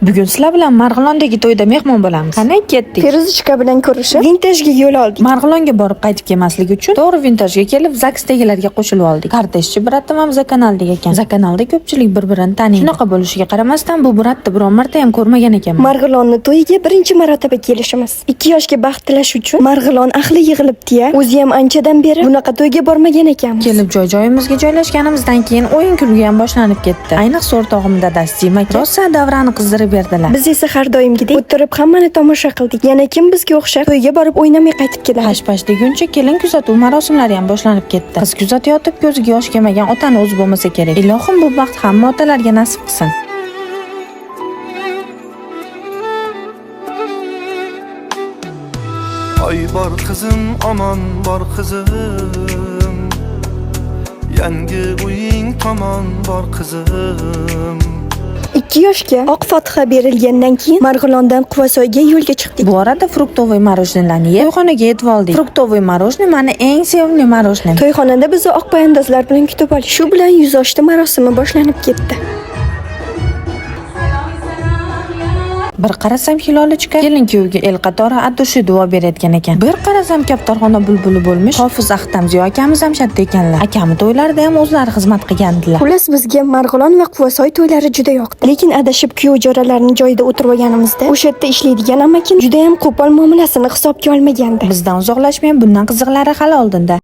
Bugun sizlar bilan Marg'ilondagi to'yda mehmon bo'lamiz. Qani ketdik. Feruzichka bilan ko'rishib, vintajga yo'l oldik. Marg'ilonga borib qaytib kelmaslik uchun to'g'ri vintajga kelib, Zaksdagilarga qo'shilib oldik. Kortejchi Bratda ham Zakanalda ekan. Zakanalda ko'pchilik bir-birini taniydi. Shunaqa bo'lishiga qaramasdan bu Bratni biron marta ham ko'rmagan ekanman. Marg'ilonni to'yiga birinchi marotaba kelishimiz. 2 yoshga baxt tilash uchun Marg'ilon ahli yig'ilibdi-ya. O'zi ham anchadan beri bunaqa to'yga bormagan ekanmiz. Kelib joy-joyimizga joylashganimizdan keyin o'yin-kulgi ham boshlanib ketdi. Ayniqsa o'rtog'im dadasi Dima rosa davrani qizdirib berdilar. Biz esa har doimgidek o'tirib hammani tomosha qildik. Yana kim bizga o'xshab to'yga borib o'ynamay qaytib keladi. Hash-pash deguncha kelin kuzatuv marosimlari ham boshlanib ketdi. Qiz kuzatayotib ko'ziga yosh kelmagan otani o'zi bo'lmasa kerak. Ilohim bu baxt hamma otalarga nasib qilsin. Ay bor qizim, omon bor qizim, yangi uying tomon bor qizim. 2 yoshga oq fotiha berilgandan keyin Marg'ilondan Quvasoyga yo'lga chiqdik. Bu arada fruktovoy marojnilarni yeb to'yxonaga yetib oldik. Fruktovoy marojni meni eng sevimli marojnim. To'yxonada bizni oq poyandozlar bilan kutib oldi. Shu bilan yuz ochdi marosimi boshlanib ketdi. Bir qarasam Hilolichka kelin kuyovga el qatori addushi duo berayotgan ekan. Bir qarasam Kaptarxona bulbuli bo'lmish Hofiz Ahtamziyo akamiz ham shatda ekanlar. Akami to'ylarida ham o'zlari xizmat qilgandilar. Xullas bizga Marg'ilon va Quvasoy to'ylari juda yoqdi. Lekin adashib kuyov jo'ralarning joyida o'tirib olganimizda o'sha yerda ishlaydigan amakim juda ham qo'pol muomalasini hisobga olmagandi. Bizdan uzoqlashmay bundan qiziqlari hali oldinda.